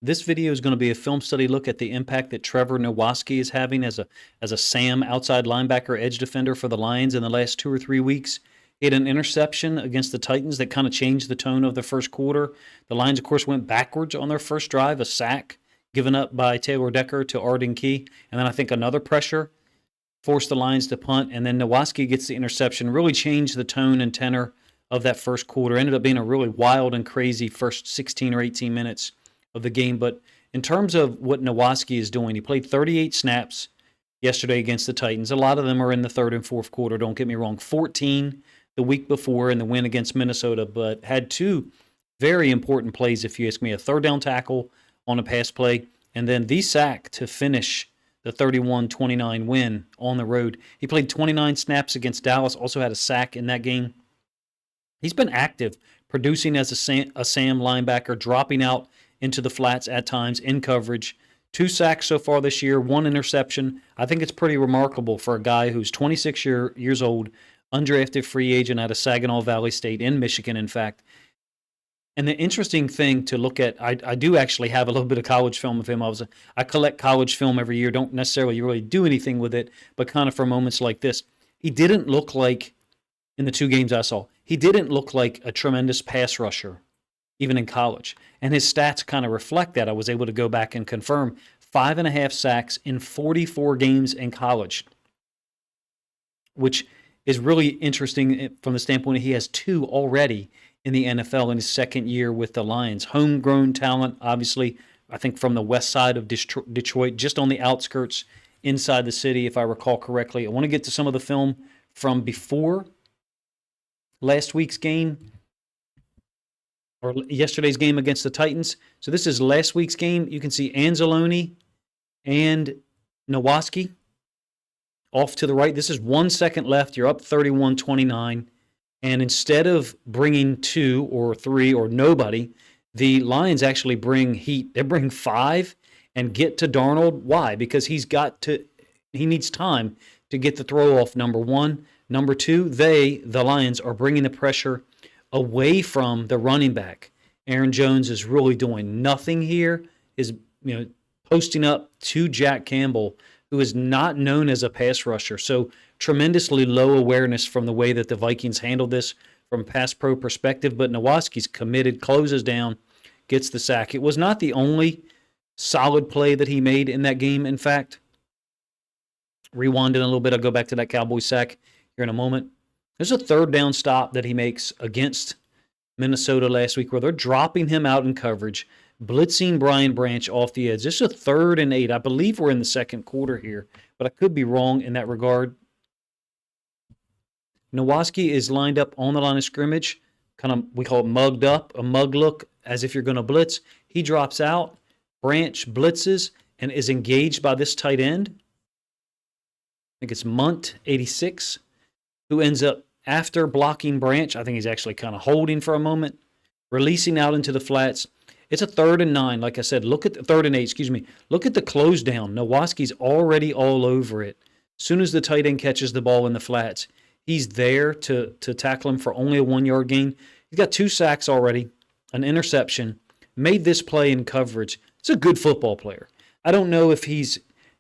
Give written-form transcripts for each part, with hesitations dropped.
This video is going to be a film study look at the impact that Trevor Nowaske is having as a Sam outside linebacker edge defender for the Lions in the last 2 or 3 weeks. He had an interception against the Titans that kind of changed the tone of the first quarter. The Lions, of course, went backwards on their first drive, a sack given up by Taylor Decker to Arden Key, and then I think another pressure forced the Lions to punt, and then Nowaske gets the interception, really changed the tone and tenor of that first quarter. Ended up being a really wild and crazy first 16 or 18 minutes of the game. But in terms of what Nowaske is doing, he played 38 snaps yesterday against the Titans. A lot of them are in the third and fourth quarter, don't get me wrong. 14 the week before in the win against Minnesota, but had two very important plays, if you ask me. A third down tackle on a pass play, and then the sack to finish the 31-29 win on the road. He played 29 snaps against Dallas, also had a sack in that game. He's been active, producing as a Sam linebacker, dropping out into the flats at times in coverage. 2 sacks so far this year, 1 interception. I think it's pretty remarkable for a guy who's 26 years old, undrafted free agent out of Saginaw Valley State in Michigan, in fact. And the interesting thing to look at, I do actually have a little bit of college film of him. I collect college film every year, don't necessarily really do anything with it, but kind of for moments like this. He didn't look like, in the 2 games I saw, he didn't look like a tremendous pass rusher, even in college. And his stats kind of reflect that. I was able to go back and confirm 5.5 sacks in 44 games in college, which is really interesting from the standpoint that he has 2 already in the NFL in his second year with the Lions. Homegrown talent, obviously, I think from the west side of Detroit, just on the outskirts inside the city, if I recall correctly. I want to get to some of the film from before last week's game, or yesterday's game against the Titans. So this is last week's game. You can see Anzalone and Nowaske off to the right. This is 1 second left. You're up 31-29. And instead of bringing 2 or 3 or nobody, the Lions actually bring heat. They bring 5 and get to Darnold. Why? Because he needs time to get the throw off, number 1. Number 2, the Lions, are bringing the pressure away from the running back. Aaron Jones is really doing nothing here, is posting up to Jack Campbell, who is not known as a pass rusher. So tremendously low awareness from the way that the Vikings handled this from pass pro perspective. But Nowaske's committed, closes down, gets the sack. It was not the only solid play that he made in that game, in fact. Rewinding a little bit, I'll go back to that Cowboys sack here in a moment. There's a third down stop that he makes against Minnesota last week where they're dropping him out in coverage, blitzing Brian Branch off the edge. This is a 3rd and 8. I believe we're in the second quarter here, but I could be wrong in that regard. Nowaske is lined up on the line of scrimmage, kind of, we call it mugged up, a mug look, as if you're going to blitz. He drops out, Branch blitzes, and is engaged by this tight end. I think it's Munt, 86, who ends up, after blocking Branch, I think he's actually kind of holding for a moment, releasing out into the flats. It's a 3rd and 9. Like I said, look at the 3rd and 8, excuse me. Look at the close down. Nowaske's already all over it. As soon as the tight end catches the ball in the flats, he's there to tackle him for only a 1-yard gain. He's got 2 sacks already, an interception, made this play in coverage. He's a good football player. I don't know if he's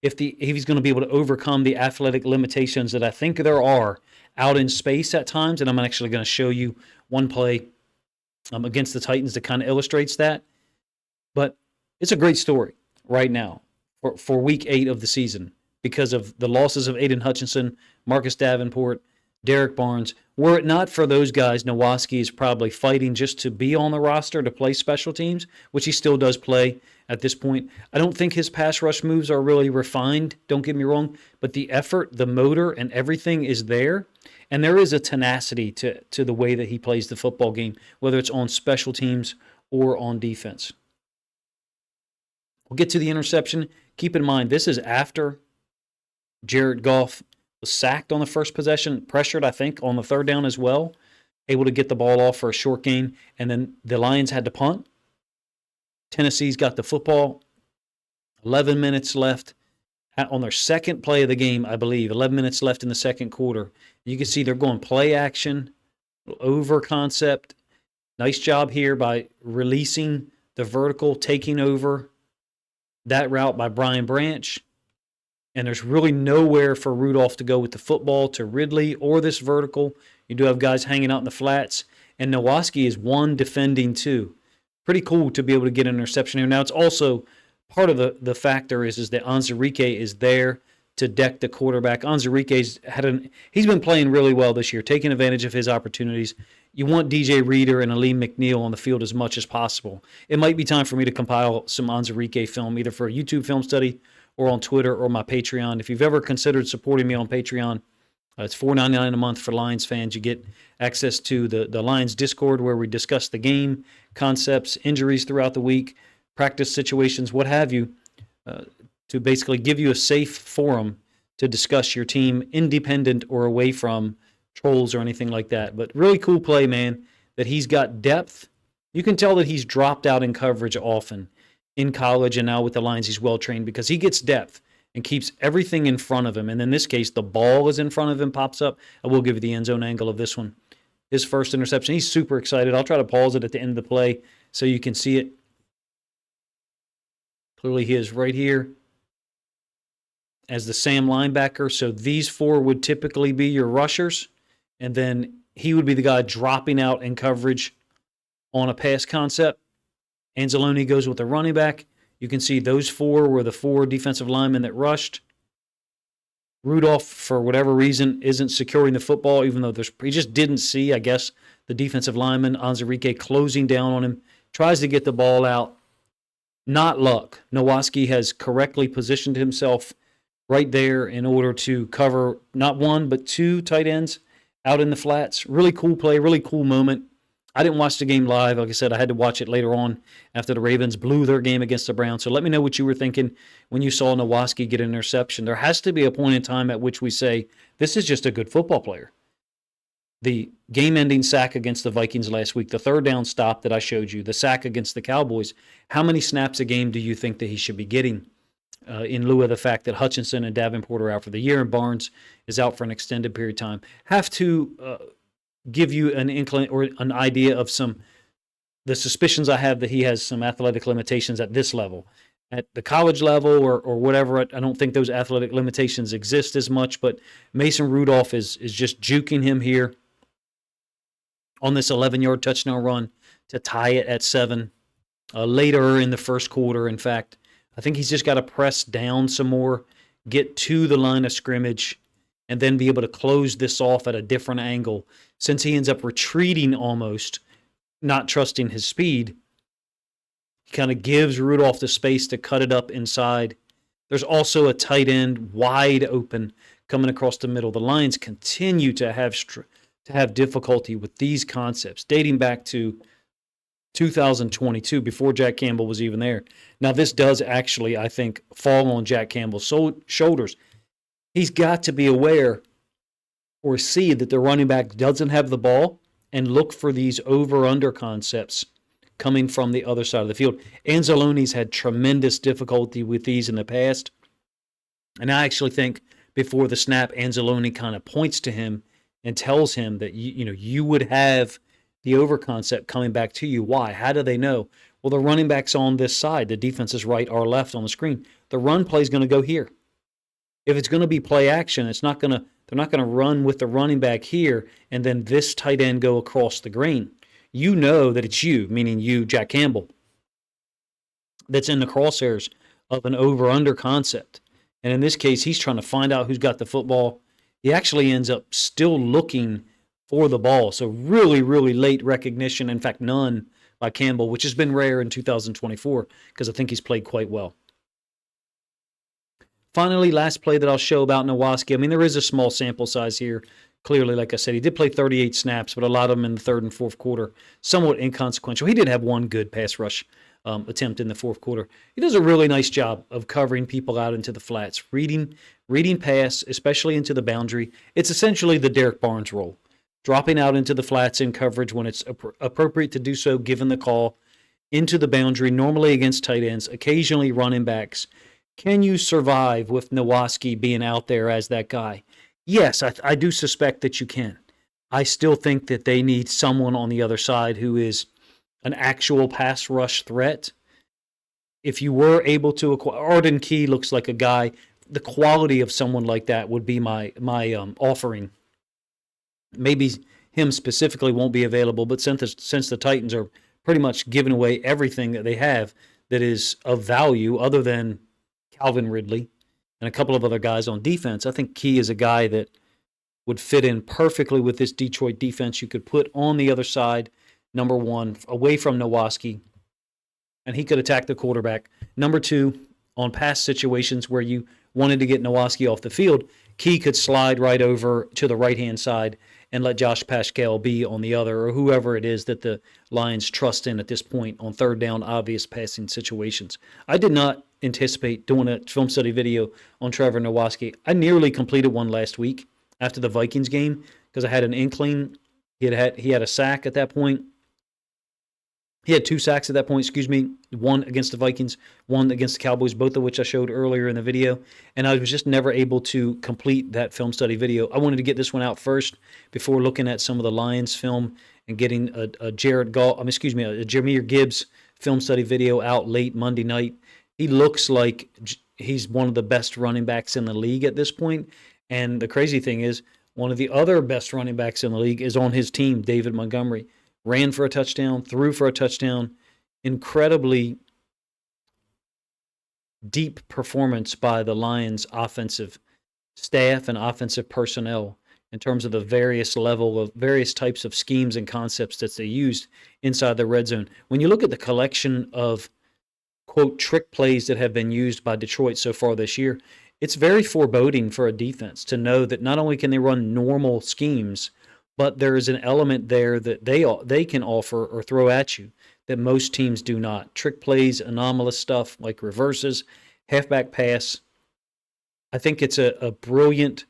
going to be able to overcome the athletic limitations that I think there are out in space at times, and I'm actually going to show you one play against the Titans that kind of illustrates that. But it's a great story right now for week 8 of the season because of the losses of Aiden Hutchinson, Marcus Davenport, Derek Barnes. Were it not for those guys, Nowaske is probably fighting just to be on the roster to play special teams, which he still does play at this point. I don't think his pass rush moves are really refined, don't get me wrong, but the effort, the motor, and everything is there. And there is a tenacity to the way that he plays the football game, whether it's on special teams or on defense. We'll get to the interception. Keep in mind, this is after Jared Goff was sacked on the first possession, pressured, I think, on the 3rd down as well, able to get the ball off for a short gain, and then the Lions had to punt. Tennessee's got the football, 11 minutes left on their second play of the game, I believe, 11 minutes left in the second quarter. You can see they're going play action, over concept. Nice job here by releasing the vertical taking over that route by Brian Branch. And there's really nowhere for Rudolph to go with the football to Ridley or this vertical. You do have guys hanging out in the flats. And Nowaske is one defending two. Pretty cool to be able to get an interception here. Now, it's also part of the factor is that Onwuzurike is there to deck the quarterback. Onwuzurike's he's been playing really well this year, taking advantage of his opportunities. You want DJ Reader and Aleem McNeil on the field as much as possible. It might be time for me to compile some Onwuzurike film, either for a YouTube film study or on Twitter or my Patreon. If you've ever considered supporting me on Patreon, it's $4.99 a month for Lions fans. You get access to the Lions Discord where we discuss the game, concepts, injuries throughout the week, practice situations, what have you, to basically give you a safe forum to discuss your team, independent or away from trolls or anything like that. But really cool play, man, that he's got depth. You can tell that he's dropped out in coverage often in college, and now with the Lions he's well-trained because he gets depth and keeps everything in front of him. And in this case, the ball is in front of him, pops up. I will give you the end zone angle of this one. His first interception. He's super excited. I'll try to pause it at the end of the play so you can see it. Clearly he is right here as the Sam linebacker. So these four would typically be your rushers. And then he would be the guy dropping out in coverage on a pass concept. Anzalone goes with the running back. You can see those four were the four defensive linemen that rushed. Rudolph, for whatever reason, isn't securing the football, even though he just didn't see, I guess, the defensive lineman, Onwuzurike, closing down on him. Tries to get the ball out. Not luck. Nowaske has correctly positioned himself right there in order to cover not one, but two tight ends out in the flats. Really cool play, really cool moment. I didn't watch the game live. Like I said, I had to watch it later on after the Ravens blew their game against the Browns. So let me know what you were thinking when you saw Nowaske get an interception. There has to be a point in time at which we say, this is just a good football player. The game-ending sack against the Vikings last week, the third down stop that I showed you, the sack against the Cowboys, how many snaps a game do you think that he should be getting in lieu of the fact that Hutchinson and Davenport are out for the year and Barnes is out for an extended period of time? Have to give you an inkling or an idea of the suspicions I have that he has some athletic limitations at this level. At the college level or whatever, I don't think those athletic limitations exist as much, but Mason Rudolph is just juking him here on this 11-yard touchdown run to tie it at 7. Later in the first quarter, in fact, I think he's just got to press down some more, get to the line of scrimmage, and then be able to close this off at a different angle. Since he ends up retreating almost, not trusting his speed, he kind of gives Rudolph the space to cut it up inside. There's also a tight end wide open coming across the middle. The Lions continue to have difficulty with these concepts, dating back to 2022, before Jack Campbell was even there. Now, this does actually, I think, fall on Jack Campbell's shoulders. He's got to be aware or see that the running back doesn't have the ball and look for these over-under concepts coming from the other side of the field. Anzalone's had tremendous difficulty with these in the past. And I actually think before the snap, Anzalone kind of points to him and tells him that you would have the over concept coming back to you. Why? How do they know? Well, the running back's on this side. The defense is right or left on the screen. The run play is going to go here. If it's going to be play action, they're not going to run with the running back here and then this tight end go across the green. You know that it's you, meaning you, Jack Campbell, that's in the crosshairs of an over-under concept. And in this case, he's trying to find out who's got the football. He actually ends up still looking for the ball. So really, really late recognition. In fact, none by Campbell, which has been rare in 2024 because I think he's played quite well. Finally, last play that I'll show about Nowaske. I mean, there is a small sample size here. Clearly, like I said, he did play 38 snaps, but a lot of them in the third and fourth quarter, somewhat inconsequential. He did have one good pass rush attempt in the fourth quarter. He does a really nice job of covering people out into the flats, reading pass, especially into the boundary. It's essentially the Derek Barnes role, dropping out into the flats in coverage when it's appropriate to do so, given the call, into the boundary, normally against tight ends, occasionally running backs. Can you survive with Nowaske being out there as that guy? Yes, I do suspect that you can. I still think that they need someone on the other side who is an actual pass rush threat. If you were able to acquire, Arden Key looks like a guy. The quality of someone like that would be my offering. Maybe him specifically won't be available, but since the Titans are pretty much giving away everything that they have that is of value, other than Calvin Ridley and a couple of other guys on defense, I think Key is a guy that would fit in perfectly with this Detroit defense. You could put on the other side, number one, away from Nowaske, and he could attack the quarterback. Number two, on pass situations where you wanted to get Nowaske off the field, Key could slide right over to the right-hand side and let Josh Paschal be on the other, or whoever it is that the Lions trust in at this point on third down, obvious passing situations. I did not anticipate doing a film study video on Trevor Nowaske. I nearly completed one last week after the Vikings game because I had an inkling. He had a sack at that point. He had 2 sacks at that point, one against the Vikings, one against the Cowboys, both of which I showed earlier in the video. And I was just never able to complete that film study video. I wanted to get this one out first before looking at some of the Lions film and getting a Jahmyr Gibbs film study video out late Monday night. He looks like he's one of the best running backs in the league at this point. And the crazy thing is, one of the other best running backs in the league is on his team, David Montgomery. Ran for a touchdown, threw for a touchdown. Incredibly deep performance by the Lions offensive staff and offensive personnel in terms of the various types of schemes and concepts that they used inside the red zone. When you look at the collection of, quote, trick plays that have been used by Detroit so far this year, it's very foreboding for a defense to know that not only can they run normal schemes, but there is an element there that they can offer or throw at you that most teams do not. Trick plays, anomalous stuff like reverses, halfback pass. I think it's a brilliant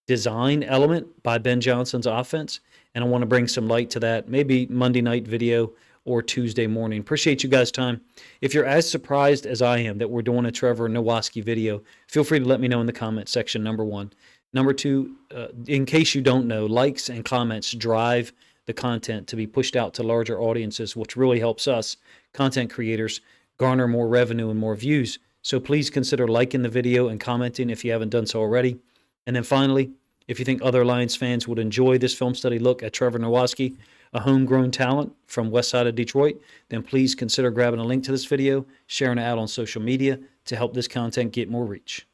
design element by Ben Johnson's offense, and I want to bring some light to that, maybe Monday night video or Tuesday morning. Appreciate you guys' time. If you're as surprised as I am that we're doing a Trevor Nowaske video, feel free to let me know in the comment section, number one. Number two, in case you don't know, likes and comments drive the content to be pushed out to larger audiences, which really helps us, content creators, garner more revenue and more views. So please consider liking the video and commenting if you haven't done so already. And then finally, if you think other Lions fans would enjoy this film study look at Trevor Nowaske, a homegrown talent from west side of Detroit, then please consider grabbing a link to this video, sharing it out on social media to help this content get more reach.